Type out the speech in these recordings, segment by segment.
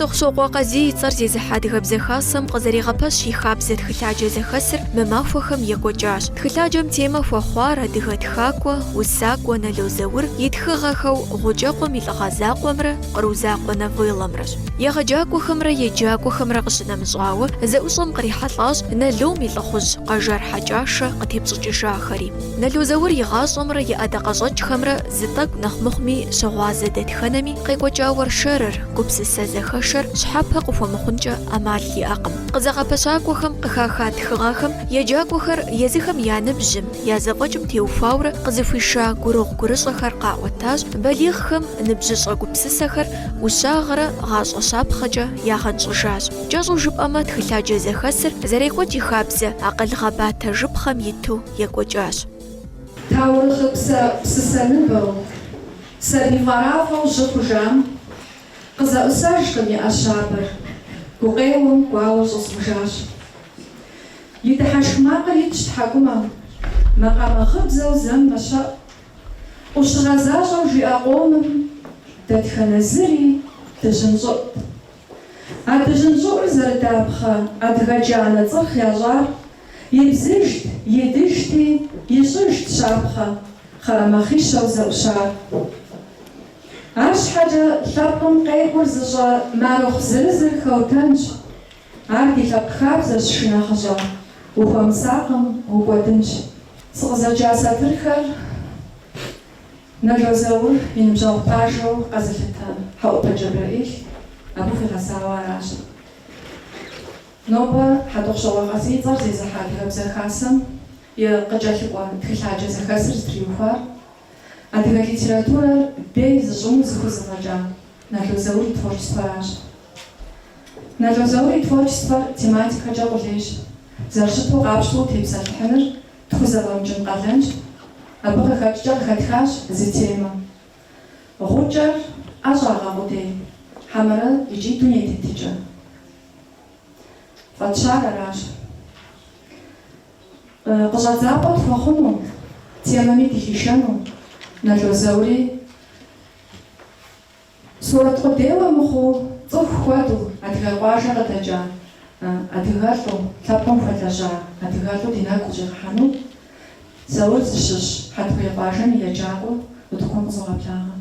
Тохшоқуа къази цар зезыхьадыгъэбзэ хасэм къызэригъэпэщ ихабзэ тхылъаджэ зэхэсыр мэмахуэхэм екӏуэкӏащ. Тхылъаджэм темэ хуэхъуар адыгэ тхакӏуэ, усакӏуэ, налозэур итхыгъэхэу гъукӏэкъуэм и лӏыгъэ закъуэмрэ къру закъуэ навеллэмрэщ. Егъэджакӏуэхэмрэ еджакӏуэхэмрэ къыщынэмыщӏауэ зэӏущӏэм кърихьэлӏащ налом и лӏыхъужь къэжар хьэкӏашэ къытепщӏыкӏыжахэри. Налозэур игъащӏэмрэ и ӏэдакъэщӏэкӏхэмрэ зы тӏэкӏу нэхъ мыхъуми щыгъуазэ дэтхэнэми къекӏуэкӏауэр шэрыр, гупсысэ зэхэшэр щхьэпэ къыхуэмыхъункӏэ ӏэмал иӏэкъым. Къызэгъэпэщакӏуэхэм къыхаха тхыгъэхэм еджакӏуэхэр езыхэм я ныбжьым, я зэфӏэкӏым теухуауэ къызыхуиша гурыгъу гурыщӏэхэр къаӏуэтащ, балигъхэм ныбжьыщӏэ гупсысэхэр ущагърэ гъащӏэ щапхъэкӏэ ягъэнщӏыжащ. КӀэщӏу жыпӏэмэ, тхылъаджэ зэхэсыр зэрекӏуэкӏ и хабзэ акъыл-гъэбатэ жыпхъэм иту екӏуэкӏащ. Таурыхъыпсэ псысэныгъэу, сабий фӏэрафӏэу жьы хъужам къызэӏусэжкъым и ӏэщабэр, гукъеуэм кӏуауэ щӏэсӏужащ. И дыхьэшх макъыр итщ тхьэкӏумэм, макъамэхъыбзэу зэм мэщэӏу, ӏущыгъэ защӏэу жиӏэ къомым дэтхэнэ зыри дыжьын щӏыӏут. А дыжьын щӏыӏур зэрыдапхъэ адыгэ джанэ цӏыху ящӏар ебзыжт, едыжти, ищӏыжт щапхъэ, хъэрэмэхъищэу зэӏущар. Арщхьэкӏэ лъэпкъым къекӏур зыщӏэ марухъу зырызыр хэутэнщ. Ар ди лъэпкъ хабзэщ шынэхъыщӏэ, ухуэмысакъым, укӏуэдынщ. Сыкъызэджа сатырхэр Налозэур и ныбжьэгъу пажэу къэзылъытэ хьэӏупэ Джэбрэӏил абы хуигъэсауэ аращ. Нобэ хьэтӏохъущокъуэ къазицӏэр зезыхьа адыгэбзэ хасэм и къыкӏэлъыкӏуэ тхылъаджэ зэхэсыр зытриухуар адыгэ литературэр бей зыщӏыну зыхузэфӏэкӏа Налозэур и творчестворащ. Налозэур и творчествор тематикэкӏэ къулейщ. Зэрыщыту къапщтэу тепсэлъыхьыныр тхузэфӏэмыкӏын къалэнщ. Абы къыхэкӏкӏэ къыхэтхащ зы темэ. Гъукӏэр ӏэщӏагъэгъудей, хьэмэрэ икӏи дуней дыдыкӏэ. Фӏэтщар аращ. Къыщӏэдзапӏэ тхуэхъуну, темэми дыхишэну Налозэури сурэт къудейуэ мыхъуу цӏыху хуэдэу адыгэ къуажэ къыдэкӏа, адыгэлӏу, лъэпкъым хуэлэжьа адыгэлӏу ди нэгу къыщӏигъэхьэну Заур зыщыщ хьэтхуей къуажэм и еджакӏуэ утыкум къызогъэблагъэ.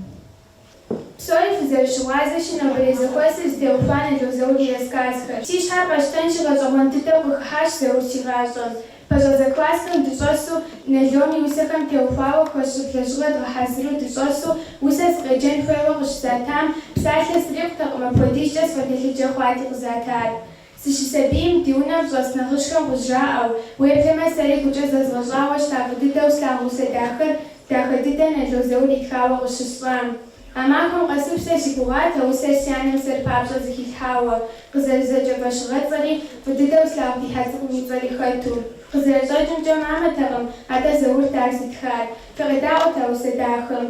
Псори фызэрыщыгъуазэщи нобэрей зэхуэсыр зытеухуа Налозэур и рассказхэр. Си щхьэр къэщтэнщи гъэщӏэгъуэн дыдэу къыхыхьащ Заур си гъащӏэм. Пэщӏэдзэ классхэм дыщӏэсу Налом и усэхэм теухуауэ хуэщӏ лэжьыгъэ дгъэхьэзыру дыщӏэсу усэ сыкъеджэн хуейуэ къыщызатам псалъэ срикъутэкъым, апхуэдизкӏэ сфӏэтылъыджэ хъуати къызатар. Сыщысабийм ди унэм щӏэс нэхъыжьхэм къызжаӏэу, уеблэмэ сэри гукӏэ зэзгъэщӏауэ щтафӏы дыдэу слъагъу усэ дахэр дахэ дыдэ Налозэур итхауэ къыщысщӏам. А махуэм къэсу сэ си гугъат а усэр си анэм сэр папщӏэ зыхилъхьауэ, къызэрызэкӏэфэщыгъэцӏэри фӏы дыдэу слъагъу ди хьэцӏыкӏум ищӏэри хэту. Къызэрыщӏэкӏымкӏэ мамэтэкъым атӏэ Заур ар зытхар. Фыкъедаӏуэт а усэ дахэм.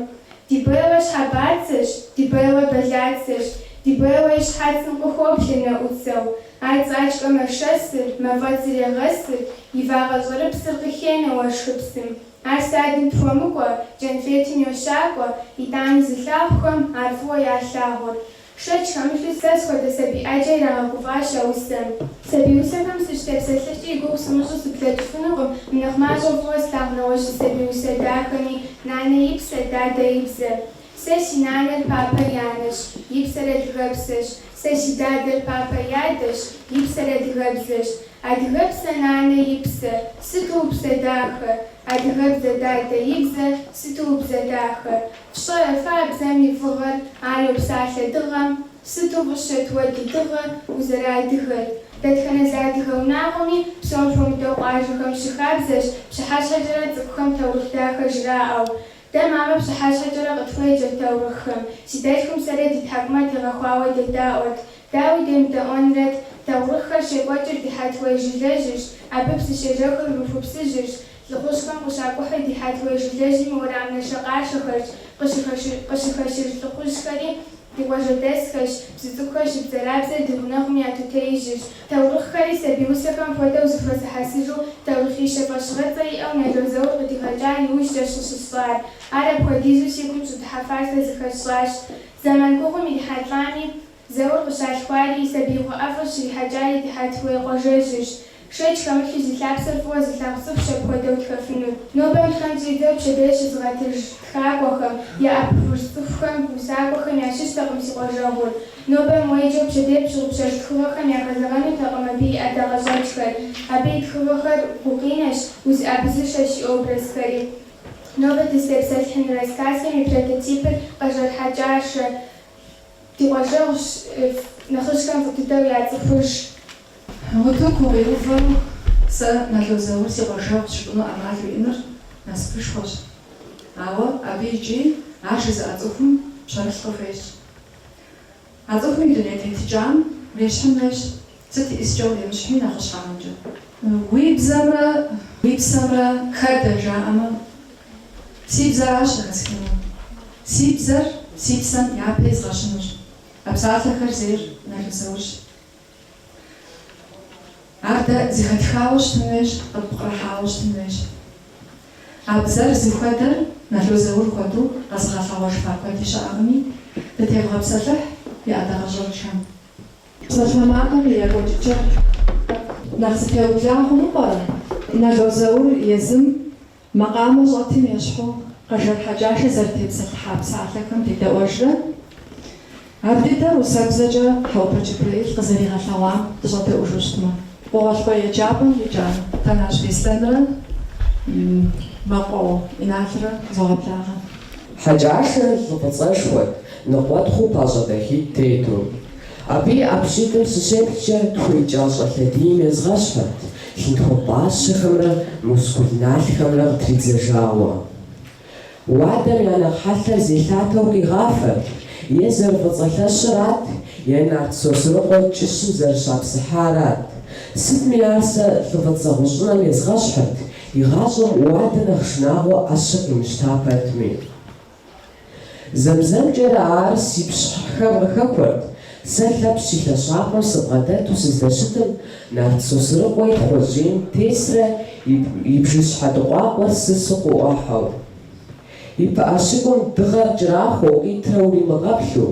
Ди бейуэ щхьэбацэщ, ди бейуэ бэлацэщ, ди бейуэ и щхьэцым къыхуоплъэ нэӏуцэу. Ар цӏачкӏэ мэшэсыр, мафӏэцыр егъэсыр, и вагъэ щӏэрыпсыр къыхенэ уэшхыпсым. Ар садым тхуэмыкӏуэ, джэнфетым йощакӏуэ, итӏани зылъагъухэм ар фӏыуэ ялъагъуэр. Шэч хэмылъу сэ схуэдэ сабий ӏэджэ ирагъэгуфӏащ а усэм. Сабий усэхэм сыщытепсэлъыкӏи и гугъу сымыщӏу сыплъэкӏыфынукъым, нэхъ мащӏэ фӏыуэ слъагъу нэгъуэщӏ сабий усэ дахэми, нанэ и псэ, дадэ и бзэ. Сэ си нанэр папэ янэщ, и псэр адыгэбзэщ. Сэ си дадэр папэ ядэщ, и псэр адыгэбзэщ. Адыгэбзэ нанэ и псэ, сыту упсэ дахэ. Адыгэбзэ дадэ и бзэ, сыту упсэ дахэ. Фщӏэ фабзэм и фыгъэр, ар йопсалъэ дыгъэм, сыту фӏыщэт уэ ди дыгъэ узэрадыгэр. Дэтхэнэ зыадыгэ унагъуэми псом хуэмыдэу къуажэхэм щыхабзэщ, пщыхьэщхьэкӏэрэ цӏыкӏухэм таурыхъ дахэ жраӏэу. Дэ мамэ пщыхьэщхьэкӏэрэ къытхуеджэт таурыхъым. Си дэлъхум сэрэ ди тхьэкӏумэ тегъэхуауэ дедаӏуэт. Дауи демыдэӏуэнрэт, таурыхъхэр щекӏуэкӏыр ди хьэтхуей жылэжьырщ, абы псыщежэхыр мыхупсыжырщ. Лӏыхъужьхэм къыщакӏухьыр ди хьэтхуей жылэжьым и уэрам нэщэкъашэхэрщ, къыщыхэщыр лӏыхъужьхэри ди къуажэдэсхэщ, псы цӏыкӏухэр щыбзэрабзэр ди гъунэгъум ятутеижьырщ. Таурыхъхэри сабий усэхэм хуэдэу зыхуэзыхьэсыжу таурыхъищэ фӏэщыгъэцӏэ иӏэу Налозэур къыдигъэкӏа иужькӏэщ къыщысщӏар. Ар апхуэдизу си гум щӏыдыхьэфар сэ зыхэсщӏащ. Зэман гугъум ирихьэлӏами, Заур къыщалъхуари сабиигъуэ ӏэфӏыр щрихьэкӏари дыхьэтхуей къуажэжьырщ. Шэч хэмылъу зылъапсэр фӏыуэ зылъагъусыфщ апхуэдэу тхэфыну. Нобэм тхэм щӏидзэу пщэдей щызгъэтыж тхакӏуэхэм, я ӏэпхъур цӏыхухэм, усакӏуэхэм ящыщтэкъым си къуажэгъур. Нобэм уеджэу пщэдей пщыгъупщэж тхыгъэхэм яхэзыгъэнутэкъым абы и ӏэдакъэщӏэкӏхэр. Абы и тхыгъэхэр гукъинэщ, узыӏэбызыщэщ и образхэри. Нобэ дыстепсэлъхьын рассказхэм и прототипыр къэжьэрхьэкӏашэ. Ди къуажэгъущ, нэхъыжьхэм фӏы дыдэу яцӏыхуж. Уту кугъиувэу сэ Налозаур си къуажэгъу щыӏэну ӏэмал уиӏэныр насыпышхуэщ. Ауэ абы иджы ар жызыӏэцӏыхум пщэрылъ къыхуейщ. А цӏыхум и дуней тетыкӏам уещхьын хуейщ сыт иӏыскӏэ уемыщхьми нэхъыщхьэмэкӏэ. Уи бзэмрэ уи псэмрэ хадэ жаӏэмэ си бзэращ нэхэсхыну. Си бзэр си псэм япэ езгъэщынущ. А псалъэхэр зейр Налозаурщ. Ар дэ зихэтхауэ щытын хуейщ, къыпкърыхьауэ щытын хуейщ. А бзэр зыхуэдэр Налозаур хуэдэу къэзыгъэлъэгъуэжыфа куэди щыӏэкъыми, дытегъэпсэлъыхь и ӏэдакъэщӏэкӏхэм. Псалъэмакъым екӏуэкӏыкӏэ нэхъ зытеуплъа хъуну пӏэрэ? Налозаур езым макъамэ щӏэтым ещхьу къэжэрхьэкӏашэ зэрытепсэлъыхьа псалъэхэм тедэӏуэжрэ, ар дыдэр усэбзэкӏэ Хьэупэ Джыбрыӏил къызэригъэлъэгъуам дыщӏэдэӏужу щытмэ. Къугъуэлъхуэ еджапӏэм икӏа Танащ Беслъэнрэ Мэкъуэу Иналрэ зогъэблагъэ. Хьэджашэр лӏыфӏыцӏэшхуэт, ныкъуэдхъуу пащӏэдэхит тету. Абы и ӏэпщитӏым щыщеплъкӏэ тхуекӏа щӏэлъэдийм езгъэщхьэрт, лъынтхуэ пӏащэхэмрэ мускул налъхэмрэ къытридзэжауэ. Уадэм я нэхъ хьэлъэр зелъатэу къигъафэрт, е зэрыфӏыцӏэлъэщырат, е Нарт Сосрыкъуэ кӏыщым зэрыщапсыхьарат. Сытми ар сэ лӏыфӏыцӏэ гъущӏынэм езгъэщхьырт, игъащӏэм уадэ нэхъ шынагъуэ ӏэщэ къимыщта пэтми. Зэмзэмкӏэрэ ар си пщхьэхэм къыхэхуэрт. Сэ Лъэпщ и лъэщапӏэм сыбгъэдэту сыздэщытым, Нарт Сосрыкъуэ и тхъуэжьейм тесрэ и бжыщхьэ тӏукъуакъуэр сысу къыӏуэхьэу. И пыӏэщыкӏум дыгъэр кӏэрахъуэу къитрэ уримыгъэплъу,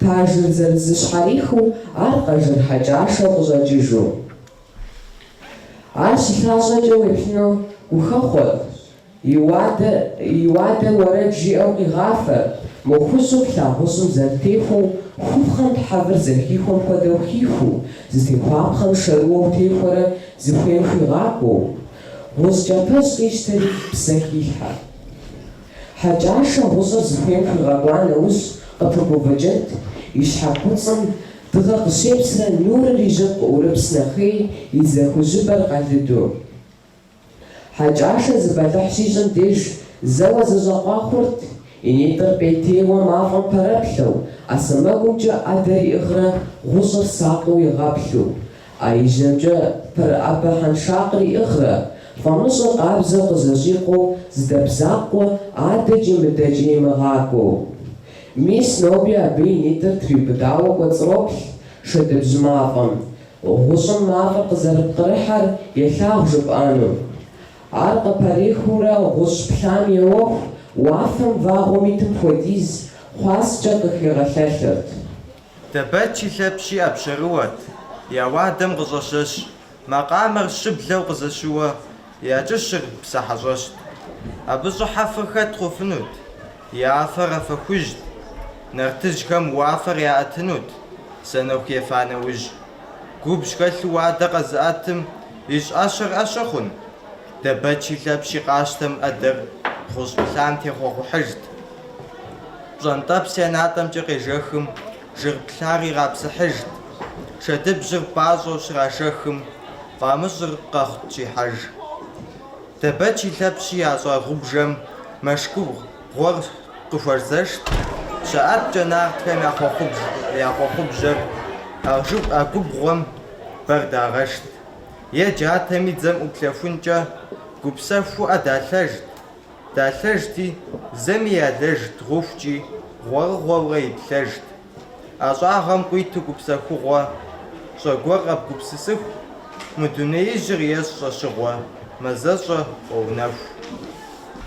пажыр зэрызыщхьэрихыу ар къэжэрхьэкӏашэу къыщӏэкӏыжу. Ар щылъащӏэкӏэ уеплъыну гухэхъуэт, и уадэр уэрэд жиӏэу къигъафэр, мохужьу плъагъужьым зэрытехуэу, хупхъэм тхьэвыр зэрыхихуэм хуэдэу хихыу, зытехуапхъэм шэрыуэу техуэрэ зыхуейм хуигъакӏуэу, гъущӏ кӏэпэщ къищтэри псэ хилъхьэ. Хьэкӏашэ гъущӏыр зыхуейм хуигъэкӏуа нэужь къыпыгувэкӏынт, и щхьэкуцӏым дыгъэ къыщепсрэ нурыр ижьым къыӏурыпс нэхъей и зэхужьыбэр къэлыду. Хьэкӏашэ зыбэлыхь щищӏым деж зэуэ зыщӏэкъуа хъурт, и нитӏыр пӏейтейуэ мафӏэм пэрэплъэу, ӏэ сэмэгумкӏэ ӏэдэр иӏыгърэ гъущӏыр сакъыу игъэплъу, ӏэ ижьэмкӏэ пэрыӏэбэ хьэншакъыр иӏыгърэ, фӏамыщӏыр къабзэу къызэщӏикъуэу зыдэбзакъуэ адэкӏи мыдэкӏи имыгъакӏуэу. Мис ноби абы и нитӏыр трибыдауэ кӏуэцӏроплъ шэдыбжь мафӏэм, гъущӏым мафӏэр къызэрыпкърыхьэр елъагъу жыпӏэну. Ар къыпэрихыурэ гъущӏ плъам еуэху, уафэм вагъуэ митым хуэдиз хъуаскӏэ къыхигъэлъэлъырт. Дэбэчи Лъэпщи ӏэпщэрыуэт, я уадэм къыщӏэщэщ, макъамэр щыблэу къызэщыуэ, я кӏыщыр псыхьэщӏэщт. Абы щӏыхьэфэр хэт хъуфынут, и афэр афэхужьт, нартыжьхэм уафэр яӏэтынут, сэнэху ефа нэужь. Губжь хэлъу уадэ къэзыӏэтым, ищӏ ӏэщэр ӏэщэ хъун. Дэбэчи Лъэпщи къащтэм ӏэдэр гъущӏ плъам техъуэхъухьыжт. ПщӀэнтӀэпс я натӀэмкӀэ къежэхым, жыг плъар игъапсыхьыжт. Шэдыбжьыр пӀащӀэу щрашэхым, фӀамыщӀыр къэхъу щихьэж. Дэбэчи Лъэпщи ящӀа гъубжэм мэшкуу гъуэр къыхуэзэшт. ЩыӀэткӀэ нартхэм я хъуэхъубжьэр а губгъуэм бэр дагъэшт. Е джатэми дзэм ӀуплъэхункӀэ гупсэхуу далъэжт. Далъэжти, зэми ялэжт гъухукӀи, гъуэрыгъуэурэ иплъэжт. А щӀагъэм къуиту гупсэхугъуэ, щӀэгуэр къэбгупсысыху, мы дунеижьыр ещӀ щӀэщыгъуэ, мазэщӀэ къоунэху.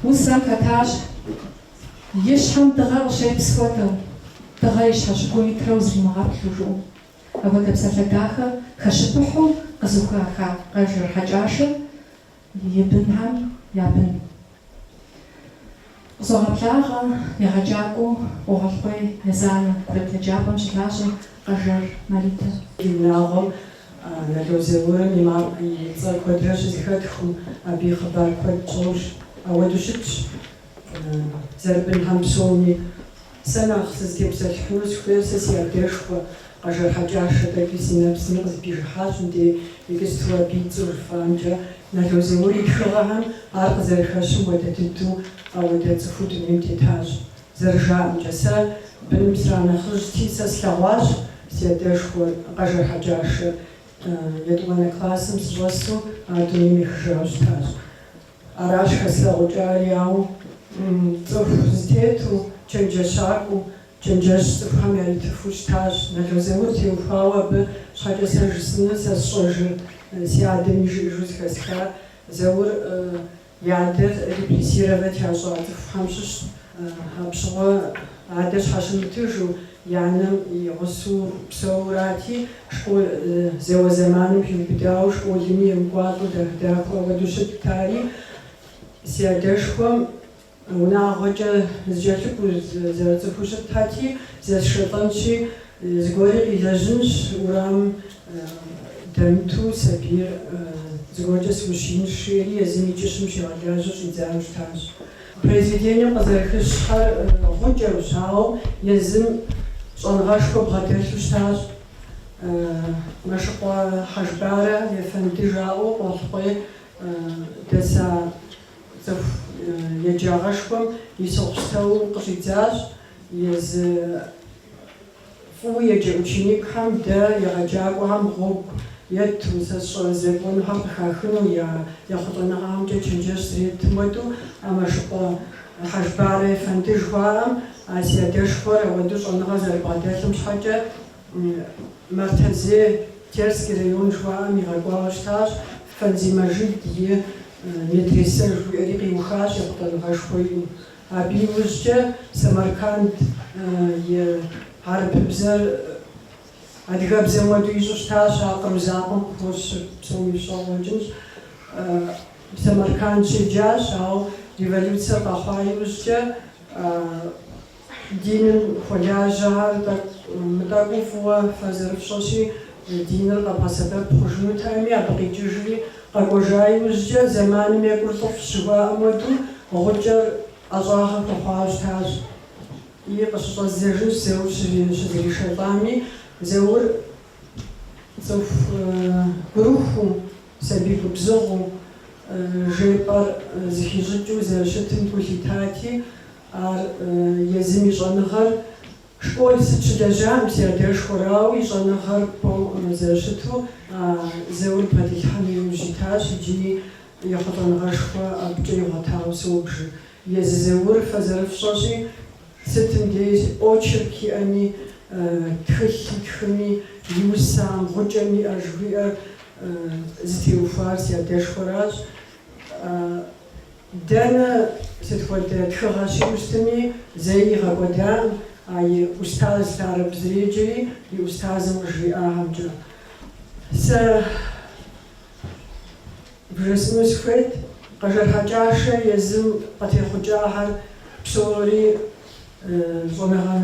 Усэм хэтащ, и щхьэм дыгъэ къыщепс хуэдэу, дыгъэ и щхьэщыгуитрэу зримыгъэплъу. Апхуэдэ псалъэ дахэ хэщыпыхьу къызыхуаха къэжыр хьэкӀашыр и бынхэм я бын. Къызогъэплагъэ егъэджакӀуэу Ӏугъуэлъхъуей Езанэ курыт еджапӀэм щылажьэ къэжэр Маритэ. Унагъуэм Налозэурым и цӀэр куэдрэ щызэхэтхыу абы и хъыбар куэд щӀощ. Ауэду щытщ зэрыбынхэм псоми. Сэ нэхъ сызытепсэлъыхьыну сыхуейр сэ си адэшхуэ къэжэр хьэкӀашэ тӀэкӀи си нэпсми къызэпижыхьащ икӀи сту абы и цӀэр фамкӀэ Налозэур и тхыгъэхэм ар къызэрыхэщым уэдэ дыдэу ауэдэ цӀыхуу дунейм тетащ. ЗэрыжаӀэмкӀэ сэ быным сранэхъыжти сэ слъэгъуащ си адэшхуэ къэжэр хьэкӀашэ етӀуанэ классым сыщӀэсу ар дунейм ехыжауэ щытащ. Аращ хэслъэгъукӀари, ауэ цӀыху зытету чэнджэщакӀуэу чэнджэщ цӀыхухэм яритыфу щытащ. Налозэур теухуауэ абы щхьэкӀэ сэ жысӀыну сэ сщӀэжыр си адэм и жиӀэжу зэхэсхар Зэур и адэр репрессировать ящӀа цӀыхухэм щыщ. Абщыгъуэ адэр щхьэщымытыжу и анэм и гъусэу псэурати, школ зэуэ зэманым хиубыдауэ школыми емыкӀуатӀэу дахэу ауэду щыттари, си адэшхуэм унагъуэкӀэ зэкӀэлъыкӀур зэрыцӀыхуу щытати, зэсшэлӀэнщи, зыгуэри къилэжьынщ урам дэмыту сабийр зыгуэркӀэ сыущин шери езым и кӀыщым щигъэлажьэу щӀидзауэ щытащ. Произведением къызэрыхыщхьэр гъукӀэущ, ауэ езым щӀэныгъэшхуэ бгъэдэлъу щытащ. Мэшыкъуэ Хьэжбарэ ефэнды жаӀэу Ӏуэхъуей дэса цӀыху еджагъэшхуэм и согъустэу къыщӀидзащ. Езы фӀыуэ еджэ ученикхэм дэ егъэджакӀуэхэм гъуэгу ету сэ зекӀуэныгъэ къыхахыну ехъулӀэныгъэмкӀэ чэнджэщ зретым хуэдэу, а Мэшыкъуэ Хьэжбарэ ефэнды жыхуаӀэм а си адэшхуэр ауэду щӀэныгъэ зэрыбгъэдэлъым щхьэкӀэ Мартазэ Терский район жыхуаӀэм игъэкӀуауэ щытащ. Фэнзимэжид и медресэ жиӀэри къиухащ ехъулӀэныгъэшхуэ иӀэу. Абы иужькӀэ Самарканд и хьэрыпыбзэр адыгэбзэм хуэдэу ищӀу щытащ, ар къру закъуэм къыхуощыр псоми щӀэгъуэкӀынщ. Самарканд щеджащ, ауэ революциер къэхъуа иужькӀэ диным хуэлажьэхэр мытӀэкӀуу фӀыуэ фэзэрыфщӀэщи, диныр къэбгъэсэбэп хъужынутэми, абы къикӀыжри къэкӀуэжа иужькӀэ зэманым екӀур лӀыфӀ щыхуаӀэм хуэдэу гъукӀэр ӀэщӀагъэ хуэхъуауэ щытащ. И къыщыщӀэздзэжынщ Зэур щызэришэлӀами, Зэур цӀыху гурыхуу, сабий губзыгъуу, жепӀэр зыхищӀыкӀыу зэрыщытым тӀулъитати, ар езым и щӀэныгъэр школ сыт щылэжьам си адэшхуэрауи и щӀэныгъэр пӀэм зэрыщыту Зэур бгъэдилъхьэм иужь итащ, иджыри ехъулӀэныгъэшхуэ абыкӀэ игъуэтауэ сообжы. Езы Зэур фэзэрыфщӀэщи, сытым деж очерк иӀэми, тхылъ итхыми, и усам, гъукӀэм иӀэр жыхуиӀэр зытеухуар си адэшхуэращ. Дэнэ сыт хуэдэ тхыгъэ щиӀущтми, зэи игъэкӀуэдам, а и устаз Ларэ Бзреджэри и устазым къыжриӀагъэмкӀэ. Сэ бжесӀыну сыхуейт, къэжэр хьэкӀашэ езым къытехъукӀахэр псори щӀэныгъэ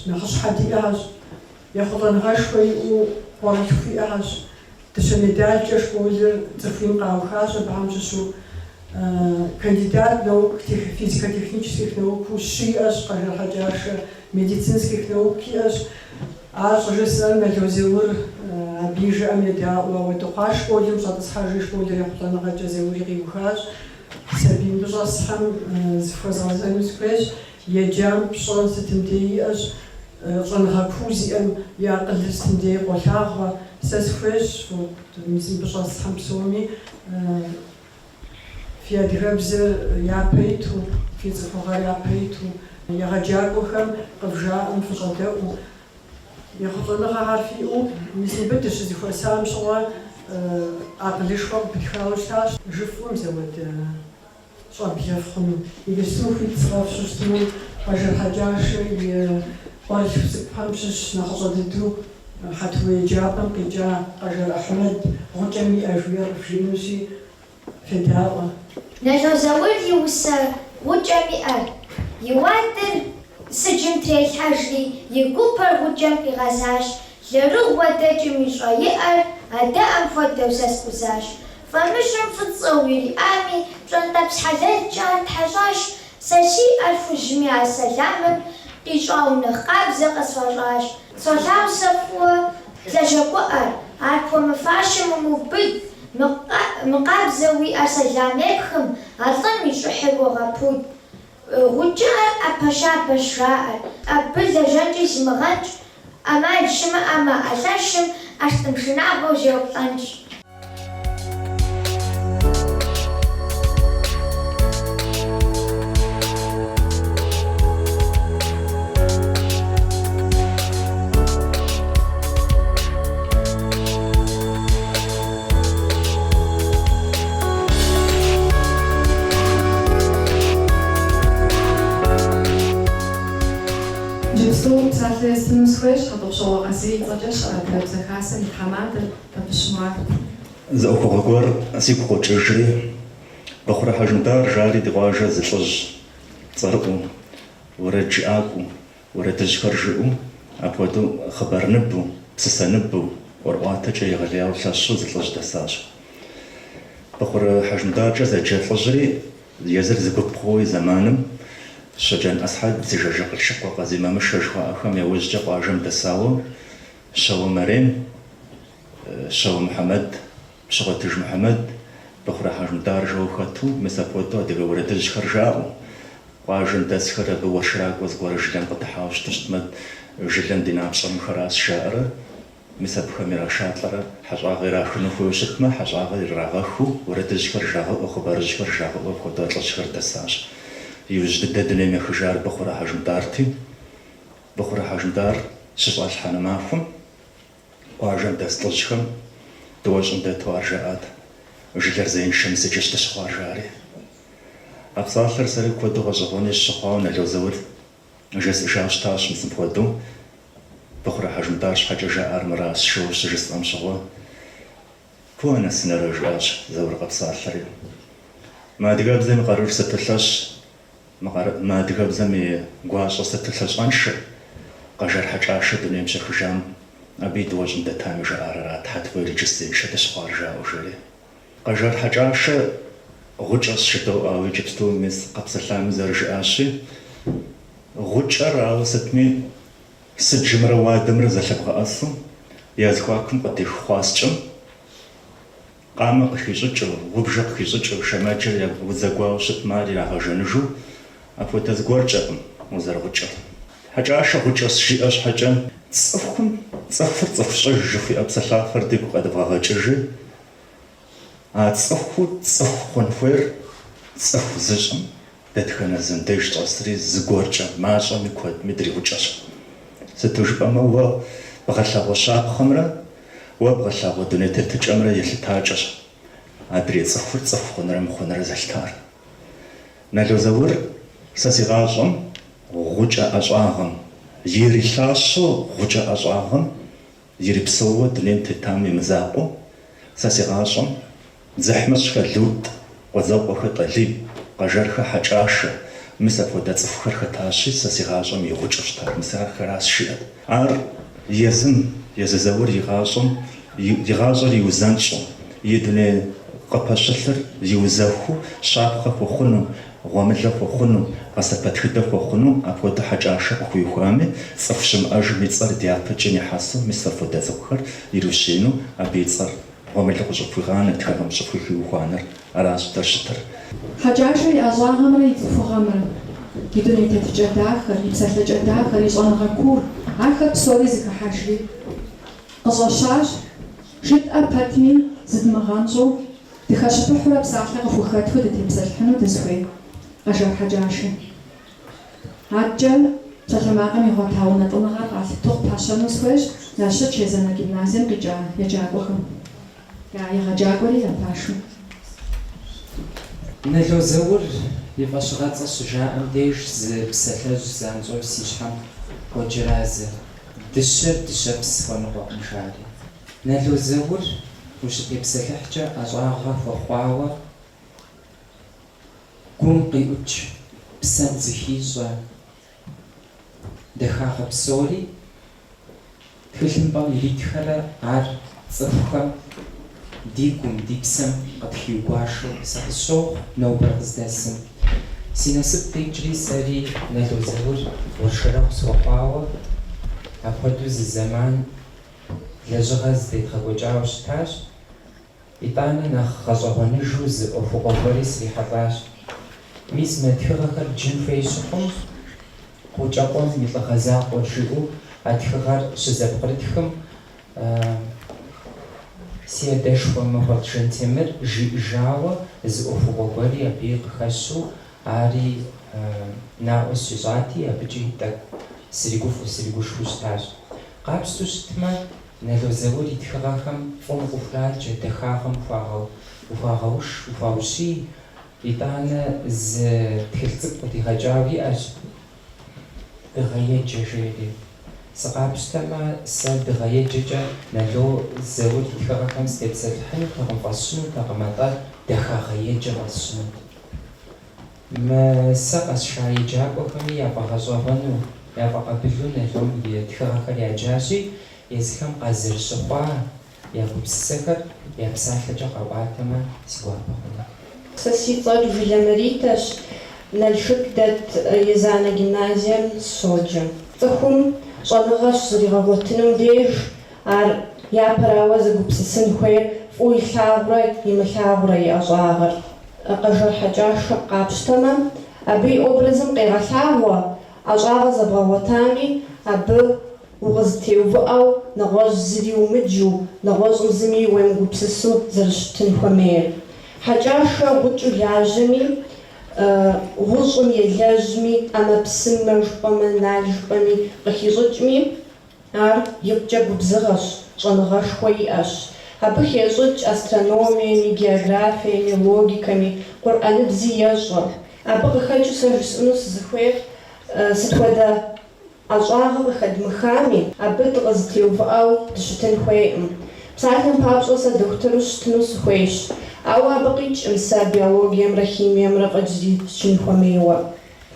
нэхъыщхьэ диӀащ, ехъулӀэныгъэшхуэ иӀэу къуэрылъху иӀащ. Дыщэ медалкӀэ школыр цӀыхуийм къаухащ, абыхэм щыщу кандидат наук физико-технических наук ущы иӀэщ, къэжэр хьэкӀашэ медицинских наук иӀэщ. Ар щӀыжысӀэм Налозэур абы и жыӀэм едаӀуэ ауэду хъуащ, школым щӀэтӀысхьэжи школыр ехъулӀэныгъэкӀэ Зэури къиухащ. Сабийм щӀэсхьэм зыхуэзгъэзэну сыхуейщ, еджам пщӀэ сытым деи иӀэщ, щӀэныгъэ куу зиӀэм и акъылыр сытым деи къолъагъуэ. Сэ сыхуейщ, мыбы щӀэсхьэм псоми, фи адыгэбзэр япэ иту, фи цӀыхугъэр япэ иту, егъэджакӀуэхэм къывжаӀэм фыщӀэдэӀуу, ехъулӀэныгъэхэр фиӀэу, мыбы дыщызыхуэсам щыгъуэ акъылышхуэ къыпытхауэ щытащ. ЖыфӀэм зауэдэ щӀэблэф хъуну. Илъэсым хуит згъэфщӀу щытмэ, къэжэр хьэкӀашэ и قال بحمشش نخصدتو حتوي جابم قجا قجر أحمد غجمي أجوير فينوسي في الدعوة نجوزاول يوسر غجمي يواتر سجن تريح حاجلي يكوبر غجم في غزاش لرغ ودجمي شايئر هدا أنفوت دوساس بزاش فمشرم في تصويري آمي جنطبس حلال جان تحجاش ساشي 1500 سلامن قيشاو نخابزة قصفراش صلاو صفوة تلاجاكوار عارفو مفاشم ومبد مقابزة وي أسلاميكهم أظن يشحبو غابود غجار أبشار بشرائر أبدا جنجي سمغانج أما الشم أما أساشم أستمشنابو زيوبطانش جبستو بسالة سنسويش خطو شو غسي تجش تبزخاسم الحماد تبشمار زأوكوغور أسيكو تشجري بخورا حجمدار جاري دواجة زلج صرقو ورجعاكو ورتجخرجو أبودو خبر نبو بسسا نبو ورواتا جاي غلياو شاشو زلج دساج بخورا حجمدار جا زجاج يزر زبقوي زمانم شجان أصحاب زجاجق الشقوة قزي ما مشجخوا أخم يوجج قاجم دساو شو مريم شو محمد شغتج محمد بخرا حجم دار جو خاتو مسافوتو دغه ورتج خرجاو قاجن تسخر بوشراك وزغور جلان قطحاوش تشتمد جلان دينا بصم خراس شاعر مساب خميرا شاطلرا حاجه غير خنو فوشتما حاجه غير راغخو ورتج خرجاو اخبار خرجاو وخدات لشخر دساج يوجد ددني مخجار بخرا حجم دارتي بخرا حجم دار شصال حنا معكم قاجن دستلشخم دوجن دتوارجات وجلر زين شمس جشت شخوار جاري أبصار سري كودو غزغوني الشخوان لو زور جس إشاش تاش مسم كودو بخرا حجم داش حاجة جار مراس شو سجس أم شغوا كون السنة رجاج زور أبصار سري ما دقاب زي مقرر ستلش ما دقاب زي قواش ستلش أنش قجر حاجة شد نمشي خجام أبي دوجن دتام جارات حتى جسين شد شخوار جاو جري قجر حجاش غجاس شدو أو جبتو مس قبسلام زرج آشي غجر أو ستمي سجمر وادمر زلبغ أصو يازخواكم قدي خواستم قام قخيجج وبجق خيجج شماجر يا وزغواو شتماري لا جنجو أفو تزغورجم وزر غجر حجاش غجاس شي أش حجا صفكم صفر شج في أبسلا فردي قد بغا جج صفخون فير صف زجم دتخنا زنديش تصري زغورجا ماشا ميكود مدري وجاش ستوجبا ما هو بغلا وشاب خمره وبغلا ودنيا تتجمره يلتاجش ادري صفخون رمخون رزلتار نالو زور ساسيغاجم غوجا اجاغم يري لاشو غوجا اجاغم يري بسو دنيا تتامي مزاقو ساسيغاجم زحمش خلود وزوق خطلي قجرخ حجاش مسافو دصفخر خطاشي ساسيغاجم يغوجشتار مسا خراس شيد ار يززور يغاجم يغاجر يوزانشو يدني قباشلر يوزاخو شاقخ وخنو وملخ وخنو قصبت خدف وخنو افود حجاش خويخامي صفشم اجمي صار ديابجني حاسو مسافو دصفخر يروشينو ابيصر وملك جفوغان تخدم شفوخي وخانر أراس درشتر حجاجي أزاغم ريت فغمر يدوني تتجد آخر يتسلج آخر يزون غكور آخر بسوري زك حاجي قصاشاش جد أبتني زد مغانزو دخش بحرة بساعة غفوخات فود تمسلحنو تسوي أجر حجاجي عجل تجمعهم يغطاونا طنغار على التوق باشانو سويش ناشد شيزانا جيمنازيم يجاقوهم يغجاقولي ينفاشو نالو زور يفاش غاتص جاء ديش بسلاج زانزور سيشحم 고지라즈 드셔 번호 공샤리 넬로즈울 우시 깁스Х자 아자가 포화와 군qi 우치 бсанзхиза дэхаха псори тхэлэмбам иритхэра ар цэфхэм дикум дипсэм къатхиугуашэу сахъсщӏогъу ноубэркъыздэсым си насып къикӏри сэри налозэур уэршэрэгъу сохъуауэ апхуэдэу зы зэман лэжьыгъэ здетгъэкӏуэкӏауэ щытащ итӏанэ нэхъ гъэщӏэгъуэныжу зы ӏуэхугъуэ гуэри срихьэлӏащ мис мэтхыгъэхэр джын хуей щыхъум къукӏэкъуэм и лӏыгъэ закъуэ жиӏэу а тхыгъэр щызэпкърытхым си адэшхуэ мыгъуэт Жантемыр жиӏэжауэ зы ӏуэхугъуэ гуэри абы къыхэщу ари наӏуэ щищӏати абыкӏи тӏэкӏу сригушхуэу щытащ. Къапщтэу щытмэ налозэур и тхыгъэхэм фӏым къухураджэ, дахагъэм ухуагъэуш, ухуаущий, итӏанэ зы тхылъ цӏыкӏу къыдигъэкӏауэ иӏэщ дыгъэеджэ жери. Сыкъапщтэмэ сэ дыгъэеджэкӏэ налозэур и тхыгъэхэм степсэлъыхьынутэкъым, фӏэсщынутэкъым, атӏэ дахагъэеджэ фӏэсщынут. Сэ къэсша еджакӏуэхэми яфӏэгъэщӏэгъуэну, яфӏэкъэбылу налом и тхыгъэхэр яджащи, езыхэм къазэрыщыхъуа я гупсысэхэр я псалъэкӏэ къэӏуатэмэ си гуапэ хъунут. Сэ си цӏэр Жулемритӏэщ, Налшык дэт Езанэ гимназием сщоджэ. Цӏыхум щӏэныгъэ щызэригъэгъуэтыным деж ар япэрауэ зэгупсысын хуейр фӏыуэ илъагъурэ имылъагъурэ и ӏэщӏагъэр. Къэжэр хьэкӏашэ къапщтэмэ, абы и образым къегъэлъагъуэ ӏэщӏагъэ зэбгъэгъуэтами, абы укъызытеувыӏэу нэгъуэщӏ зыри умыджэу, нэгъуэщӏым зыми уемыгупсысу зэрыщытын хуэмейр. Хьэкӏашэ гъукӏыу лажьэми, гъущӏым елэжьми, ӏэмэпсымэ жыпӏэмэ, нал жыпӏэми къыхищӏыкӏми, ар икъукӏэ губзыгъэщ, щӏэныгъэшхуэ иӏэщ. Абы хещӏыкӏ астрономиеми, географиеми, логикэми, къурӏэныбзи ещӏэ. Абы къыхэкӏыу сэ жысӏэну сызыхуейр сыт хуэдэ ӏэщӏагъэ къыхэдмыхами, абы дыкъызытеувыӏэу дыщытын хуейкъым. Псалъэм папщӏэ сэ дохутыру щытыну сыхуейщ. Ауэ абы къикӏым сэ биологиемрэ химиемрэ фӏэкӏ щын хуэмейуэ.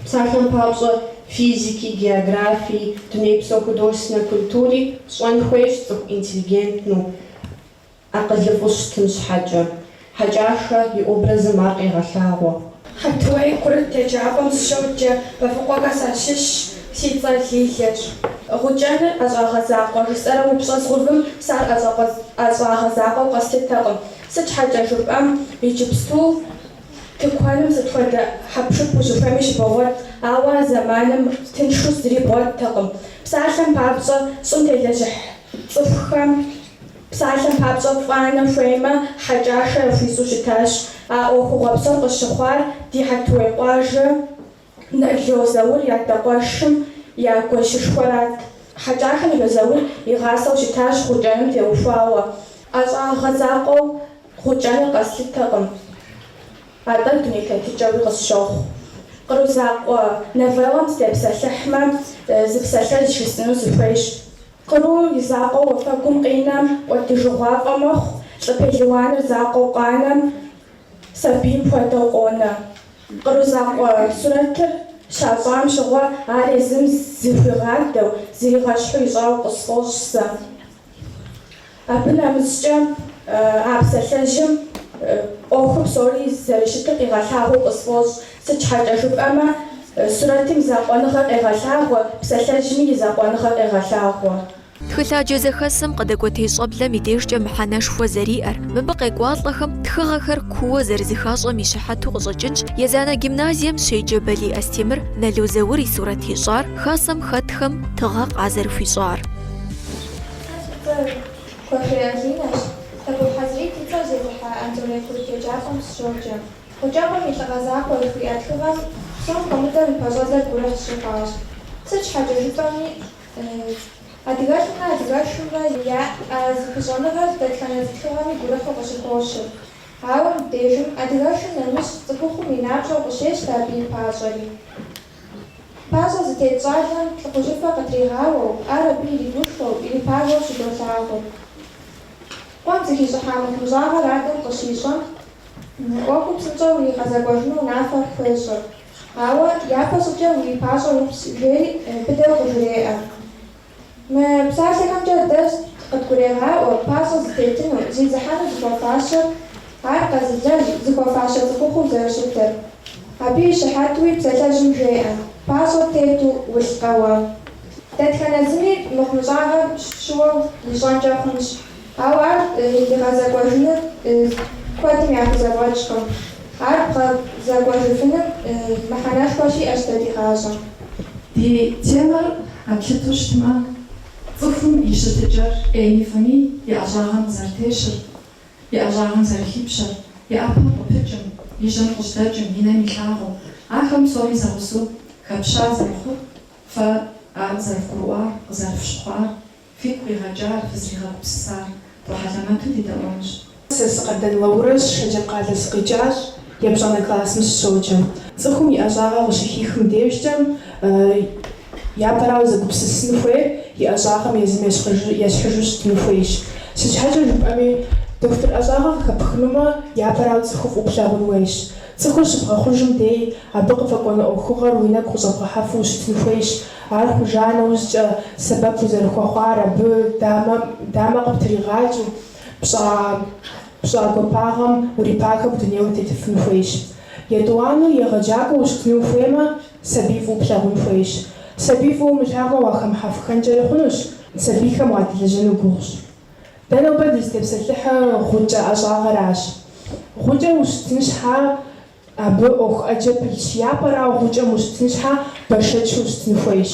Псалъэм папщӏэ физики, географии, дунейпсо художественной культури щӏэн хуейщ цӏыху интеллигентну, акъылыфӏу щытын щхьэкӏэ. Хьэкӏашэ и образым ар къегъэлъагъуэ. Хьэтуей курыт еджапӏэм сыщоджэ, бэфыкъуэкӏэ сащыщ, си цӏэр Лилэщ. Гъукӏэныр ӏэщӏагъэ закъуэ жысӏэрэ упщӏэ згъувым сэр ӏэщӏагъэ закъуэу къэслъытэкъым. Сыт щхьэкӏэ жыпӏэм иджыпсту тыкуэным сыт хуэдэ хьэпшып ущыхуейми щыбогъуэт, ауэ зэманым тыншу зыри бгъуэттэкъым. Псалъэм папщӏэ щӏым телэжьыхь цӏыхухэм псалъэм папщӏэ фӏанэ хуеймэ, хьэкӏашэ яхуищӏу щытащ. А ӏуэхугъуэ псор къыщыхъуар ди хьэтуей къуажэ Налозэур ятӏэкъуэшым я гуэшышхуэрат. Хьэкӏахэ Налозэур игъасэу щытащ гъукӏэным теухуауэ. ӏэщӏагъэ закъуэу гъукӏэныр къэслъытэкъым. Атӏэ дуней тетыкӏэуи къысщохъу. Къру закъуэ новеллэм степсэлъыхьмэ, зы псалъэжь жысӏэну сыхуейщ. Къру и закъуэ уафэгум къинэм ӏуэдыжыгъуафӏэ мэхъу, лӏы пелуаныр закъуэу къанэм сабийм хуэдэу къонэ. Къру закъуэ сурэтыр щащӏам щыгъуэ ар езым зыхуигъадэу, зригъэщхьу ищӏауэ къысфӏощӏ сэ. Абы нэмыскӏэ а псалъэжьым ӏуэхур псори зэрыщытыр къигъэлъагъуэу къысфӏощӏ. Сыт щхьэкӏэ жыпӏэмэ, сурэтым и закъуэныгъэр къегъэлъагъуэ, псалъэжьми и закъуэныгъэр къегъэлъагъуэ. Тхылъаджэ зэхэсым къыдэкӏуэтей щӏэблэм и дежкӏэ мыхьэнэшхуэ зэриӏэр, мыбы къекӏуалӏэхэм тхыгъэхэр куууэ зэрызыхащӏэм и щыхьэту къыщӏэкӏынщ Езанэ гимназием щеджэ Бали Астемыр Налозэур и сурэт ищӏар, хасэм хэтхэм тыгъэ къазэрыхуищӏар. Куэфеалинэщ. Тхьэкӏухьэзри ди цӏэр зезыхьэ Антоней курыт еджапӏэм сыщоджэ. Гъукӏэкъуэм и лӏыгъэ закъуэ ихуиӏэ тхыгъэм псом хуэмыдэм и пэщӏэдзэр гурыхь щыхъуащ. Сыт щхьэкӏэ жыпӏэми, адыгэлӏмрэ адыгэшхымрэ зыхущӏэныгъэр дэтхэнэ зытхыгъэми гурыхьу къыщыхуощыр. Ауэ мыбдежым адыгэшым нэмыщӏ цӏыхухъум и набжьэу къыщещтэ абы и пащӏэри. Пазо зэтетщӏалэм лӏыхъужьыфэ къытригъауэу, ар абы иригушхуэу, ирипагъуэу щыдолъагъуэ. Къуэм зыхищӏыхьа мыхъужьагъэр адэм къыщищӏэм, ӏуэхуу псынщӏэу уригъэзэкӏуэжыну унафэр хуещӏэ. Ауэ япэ щӏыкӏэ урипащӏэ упс жери быдэу къыжреӏэ. Мы псалъэхэмкӏэ дэ къыдгурегъаӏуэ пазо зытетыну, зидзыхьэну зыхуэфащэр, ар къэзылэж зыхуэфащэ цӏыхухъуу зэрыщытыр. Абы и щыхьэтуи псалъэжьым жеӏэ. Пазо тету улъ-къэуэ. Дэтхэнэ зыми мыхъумыщӏагъэм щыуэу ищӏэнкӏэ хъунщ. Ауэ ар игъэзэкӏуэжыныр куэдым яхузэфӏэкӏкъым. Ар бгъэзэкӏуэжыфыным мыхьэнэшхуэ щиӏэщ дэ ди гъащӏэм. Ди темэр атлъыту щытмэ, цӏыхум и щытыкӏэр ӏейнифэми и ӏэщӏагъэм зэрытещыр, и ӏэщӏагъэм зэрыхипщэр, и ӏэпэм къыпыкӏым, и жьэм къыщтэкӏым, и нэм илъагъуу, ахэм псори зэгъусэу хэпща зэрыхъур, фэ ар зэрыфгурыӏуар, къызэрыфщыхъуар, фигу къигъэкӏар, фызригъэгупсысар, тохьэлэмэту дидэӏуэнщ. Сэ сыкъэдэн Лаурэщ, Шэджэм къалэ сыкъикӏащ, епщӏанэ классым сыщоджэ. Цӏыхум и ӏэщӏагъэ къыщыхихым дежкӏэ япэрауэ зэгупсысын хуейр и ӏэщӏагъэм езым ещхьыжу щытын хуейщ. Си щхьэкӏэ жыпӏэми, доктор ӏэщӏагъэ къыхэпхынумэ, япэрауэ цӏыхур фӏуплъагъун хуейщ. Цӏыхур щыбгъэхъужым дей, абы къыфӏэкӏуэну ӏуэхугъуэр уи нэгу къыщӏэбгъэхьэфу щытын хуейщ. Ар хужа нэужькӏэ сэбэп узэрыхуэхъуар, абы дамэ къыптригъакӏыу, пщӏа гуапагъэм урипахэм дунейм утетыфын хуейщ. Етӏуанэу егъэджакӏуэу ущытыну ухуеймэ, сабий фӏыуплъагъун хуейщ. Сабий фӏыуэ умылъагъуэ уахэмыхьэфхэнкӏэ хъунущ, сабийхэм уадэлэжьэну гугъущ. Дэ нобэ дызытепсэлъыхьыр гъукӏэ ӏэщӏагъэращ. Гъукӏэ ущытын щхьа абы ӏуэху ӏэджэ пылъщ. Япэрауэ гъукӏэм ущытын щхьа бэшэчу ущытын хуейщ.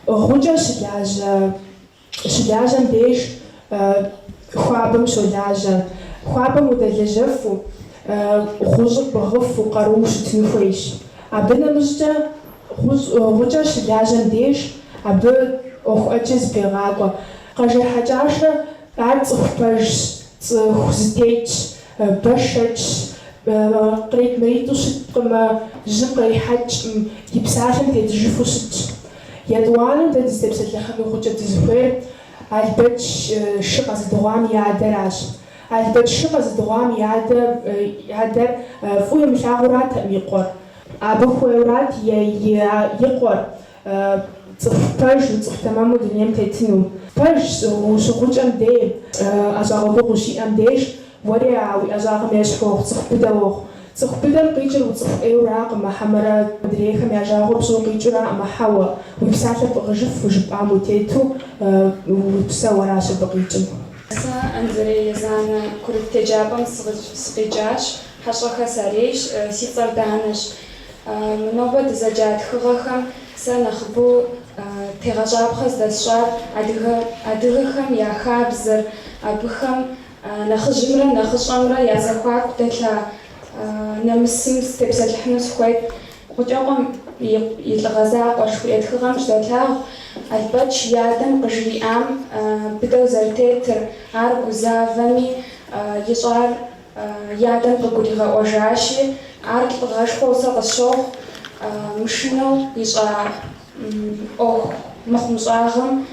Гъукӏэ щылажьэм деж хуабэм щолажьэ. Хуабэм удэлэжьэфу, гъущӏыр бгъыфу, къару щытын хуейщ. Абы нэмыщӏкӏэ гъукӏэ щылажьэм деж абы ӏуэху ӏэджэ зыпегъакӏуэ. Къэжырхьэкӏашэ ар цӏыху пэжщ, цӏыху зытетщ, бэшэчщ, кърит мритӏу щыткъымэ, жьым кърихьэкӏ, и псалъэм тетыжыфу щытщ. Етӏуанэу дэ дызытепсэлъыхьыну гъукӏэ дызыхуейр Албэч шы къэзыдыгъуам и адэращ. Албэч шы къэзыдыгъуам и адэр фӏыуэ емылъагъуратэӏым и къуэр. Абы хуейрат и къуэр цӏыху пэж, цӏыху тэмэму дунейм тетыну. Пэж ущыгъукӏэм дей, ӏэщӏагъэ гугъу ущиӏэм деж, уэри уи ӏэщӏагъэм ещхьугъ, цӏыху быдэ уохъу. Цӏыху быдэм къикӏыр уцӏыху ӏейуэракъым, мыхьэмэрэ мыдрейхэм я жагъуэ пщӏыуэ къикӏыуракъым, мыхьэуэ. Уи псалъэр пӏыгъыжыфу жыпӏам утету упсэуэращ абы къикӏым. Сэ Андрей Езанэ курыт еджапӏэм сыкъикӏащ, хьэщӏэхэр сарейщ, си цӏэр Данэщ. Нобэ дызэджа тхыгъэхэм сэ нэхъыбэу тегъэщӏапхъэ здэсщӏар адыгэхэм я хабзэр, абыхэм нэхъыжьымрэ нэхъыщӏэмрэ я зэхуаку дэлъа нэмысым степсэлъыхьыну сыхуейт. Гъукӏэкъуэм и лӏыгъэзакъуэщ хуиӏэтхыгъэм щыдолъагъу Албэч и адэм къыжриӏам быдэу зэрытетыр, ар гузавэми ищӏар и адэм къыгуригъэӏуэжащи, ар лӏыгъэшхуэу сэ къысщохъу мышынэу ищӏа ӏуэху мыхъумыщӏагъэм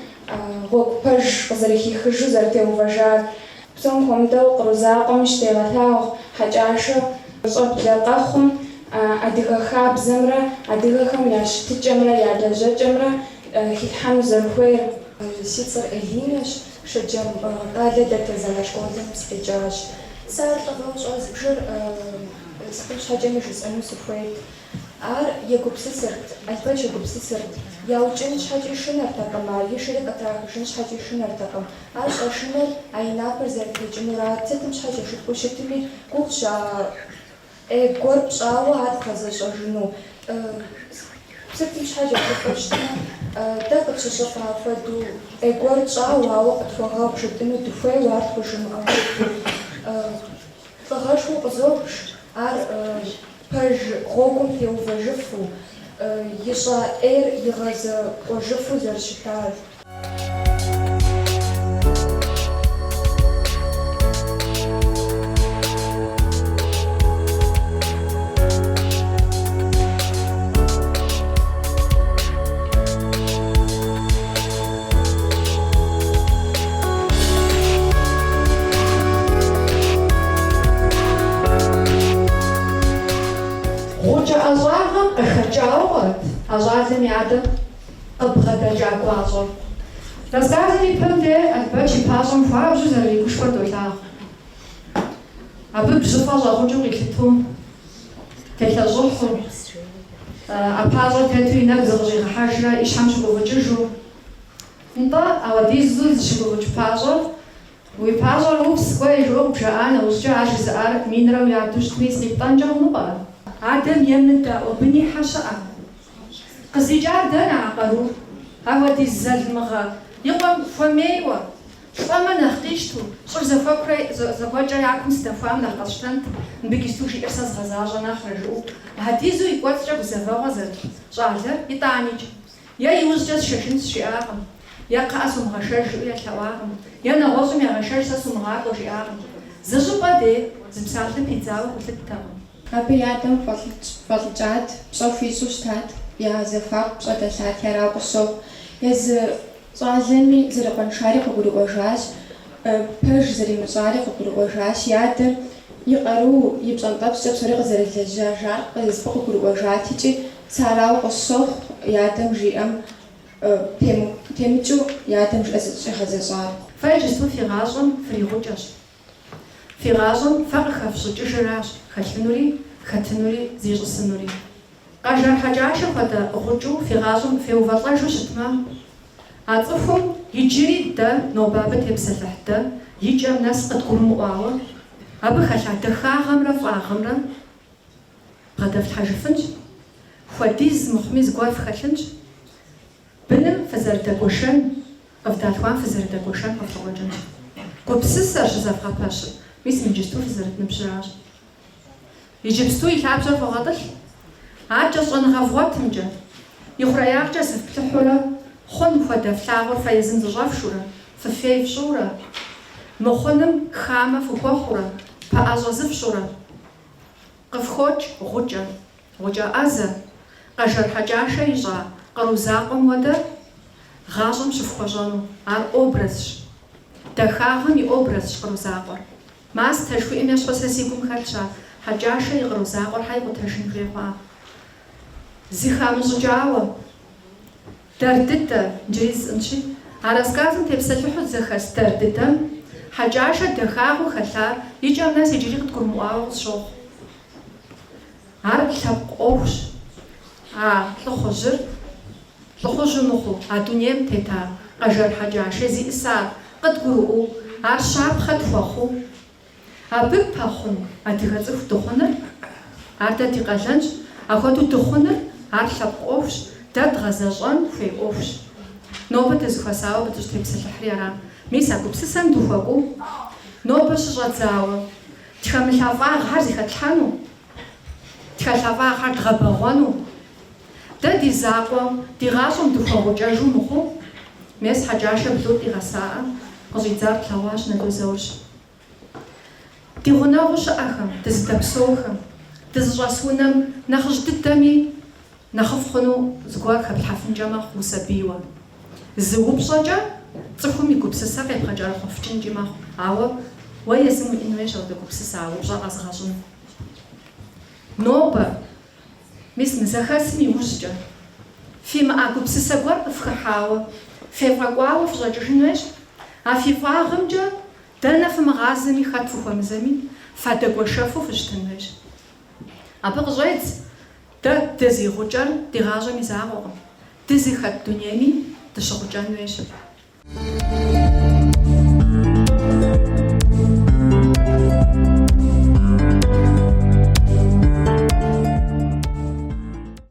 гъуэгу пэж къызэрыхихыжу зэрытеувэжар. Псом хуэмыдэу къру закъуэм щыдегъэлъагъу хьэкӏашэ щӏэблэ къэхъум адыгэ хабзэмрэ адыгэхэм я щытыкӏэмрэ я лэжьэкӏэмрэ хилъхьэну зэрыхуейр. Си цӏэр Элинэщ, Шэджэм къалэ дэтэзэнэ школым сыкъикӏащ. Сэ лӏыгъэу щӏэзыбжыр схъун щхьэкӏэми жысӏэну сыхуейт. Ар егупсысырт, Албэч егупсысырт. Яучӏын щхьэкӏи шынэртэкъым, и шыри къытрахыжын щхьэкӏи шынэртэкъым. Ар щӏэшынэр а и напэр зэрытекӏынурат. Сытым щхьэкӏэ шыпхъуу щытми гугъущ гуэр пщӏауэ ар пхуэзэщӏэжыну. Сытым щхьэкӏэ хъыфӏыр щытмэ, дэ къытщыщӏыфа хуэдэу гуэр тщӏауэ ауэ къытхуэгъэбжыдыну дыхуейуэ ар тхужымыӏэу. Лӏыгъэшхуэу къызобж, ар пэж гъуэгум теувэжыфу, ищӏа ӏейр игъэзэкӏуэжыфу зэрыщытар. Джаугът, ажалым ядым, къыбгъэдэкӏа гуащӏэр. Рассказым и пэмдэ Албэч и пащӏэм хуабжьу зэригушхуэр долъагъу. Абы бжьыфӏэ щӏэгъукӏыу къилъыту, телъэщӏыхьу, пащӏэр тету и нэгу зыкъыщӏигъэхьэжрэ и щхьэм щыгуфӏыкӏыжу. НтӀэ ауэдизу зыщыгуфӏыкӏ пащӏэр, уи пащӏэр упс кӏуэ жыӏэу бжаӏа нэужькӏэ ар жысӏар минрэ уяду щытми злиптӏэнкӏэ хъуну пӏэрэ? Адэм емыдэ ӏуэбынихьэ щыӏэ. Къызикӏар дэнэ а къару? Ауэдиз зэлмыгъэ и къуэм хуэмейуэ, щӏэмэ нэхъ къищту, щӏыр зэхуэкӏэ якум сдэхуам нэхъ къэсщтэнт, мыбы кисту жиӏэр сэ згъэзащӏэ нэхърэ жыӏэу. Адизу и кӏуэцӏкӏэ гузэвэгъуэ зэрыт щӏалэр итӏаничӏ. Е иужькӏэ сшэшын сщиӏакъым, е кхъыӏэ сумыгъэшэж жыӏэу елъэӏуакъым, е нэгъуэщӏым ягъэшэж сэ сумыгъакӏуэ жиӏакъым. Зы щӏыпӏэ дей зы псалъэ пидзауэ къулъыттэкъым. Абы ядэм фӏэлӏыкӏат, пщӏэ хуищӏу щытат, я зэхуаку пщӏэ дэлъат, ярауэ къыщохъу. Езы щӏалэми зэрыкъуэншари къыгурыӏуэжащ, пэж зэримыщӏари къыгурыӏуэжащ, и адэр и къару и пщӏэнтӏэпщкӏэ псори къызэрылэжьэжар къызпӏы къыгурыӏуэжатикӏи, сэ арауэ къысщохъу и адэм жиӏэм темыкӏыу и адэм жыӏэ зыщӏигъэзэщӏар. Фэ иджысту фи гъащӏэм фригъукӏэщ. Фи гъащӏэм фэ къыхэфщӏыкӏыжыращ, хэлъынури, хэтынури, зищӏысынури. Къажэр хьэкӏашэ хуэдэ гъукӏыу фи гъащӏэм феувэлӏэжу щытмэ, а цӏыхум иджыри дэ нобабэ тепсэлъыхь дэ, и кӏэм нэс къыдгурымыӏуауэ, абы хэлъа дахагъэмрэ фӏагъэмрэ бгъэдэфтхьэжыфынщ, хуэдиз мыхъуми зыгуэр фхэлъынщ, быным фызэрыдэкӏуэшэн, къывдалъхуам фызэрыдэкӏуэшэн къыфтӏэкӏуэкӏынщ. Гупсысэр щызэвгъэпэщыр, мис иджысту фызэрытныпщыращ. Иджыпсту и лъабжьэр фӏыгъэтӏылъ, ар кӏэщӏэныгъэвгъуэтымкӏэ, и хъуреягъкӏэ зыфплъыхьурэ, хъун хуэдэ флъагъуэр фэ езым зыщӏэфшурэ, фыфей фщӏурэ, мыхъуным хамэ фыхуэхъурэ, пэӏэщӏэ зыфщӏурэ. Къыфхокӏ гъукӏэ, гъукӏэ ӏэзэ, къажэр хьэкӏашэ ищӏа къару закъуэм хуэдэ гъащӏэм щыфхуэщӏэну, ар образщ. Дахагъэм и образщ къару закъуэр. Мастэ жыхуиӏэм ещхьу сэ си гум хэтщ а хьэкӏашэ и къару закъуэр хьэ икъутэжын хуей хъуа. Зихамыщӏыкӏауэ, дэр дыдэ, иджыри зыӏэнщи, а рассказым тепсэлъыхьу зэхэс дэр дыдэм хьэкӏашэ дахагъэу хэлъар и кӏэм нэс иджыри къыдгурымыӏуауэ къысщохъу. Ар лъэпкъ ӏуэхущ. А лӏыхъужьыр, лӏыхъужьу мыхъуу, а дунейм тета къажэр хьэкӏашэ зиӏысар къыдгурыӏуэу, ар щапхъэ тхуэхъуу, абы пэхъун адыгэ цӏыху дыхъуныр, ар дэ ди къалэнщ, апхуэдэу дыхъуныр, ар лъэпкъ ӏуэхущ, дэ дгъэзэщӏэн хуей ӏуэхущ. Нобэ дызыхуэсауэ дыщытепсэлъыхьри ара. Мис а гупсысэм дыхуэкӏуэу, нобэ щыщӏэдзауэ, тхэмылъэфӏагъхьэр зихэтлъхьэну, тхэлъэфӏагъхьэр дгъэбэгъуэну, дэ ди закъуэм, ди гъащӏэм дыхуэгъукӏэжу мыхъуу, мес хьэкӏашэ блу къигъэсаӏэ, къыщӏидзар плъэгъуащ Налозорщ. Ди гъунэгъуу щыӏэхэм, дызыдэпсэухэм, дызыщӏэс унэм нэхъыжь дыдэми нэхъыфӏ хъуну зыгуэр хэплъхьэфынкӏэ мэхъу усабийуэ. Зы упщӏэкӏэ цӏыхум и гупсысэр къепхъэкӏэрыхъуэфыкӏынкӏи мэхъу. Ауэ уэ езым уиӏэн хуейщ ауэдэгупсыса упщӏэ къэзгъэщӏын. Нобэ, мис мы зэхэсым иужькӏэ, фимыӏа гупсысэ гуэр къыфхыхьауэ, фефӏэкӏуауэ фыщӏэкӏыжын хуейщ, а фи фӏагъымкӏэ дэнэ фымыгъазэми хэт фыхуэмызэми фадэгуэшэфу фыщытын хуейщ. Абы къыщӏедз, дэ дызигъукӏэр ди гъащӏэм и закъуэкъым, дызыхэт дунейми дыщыгъукӏэн хуейщ.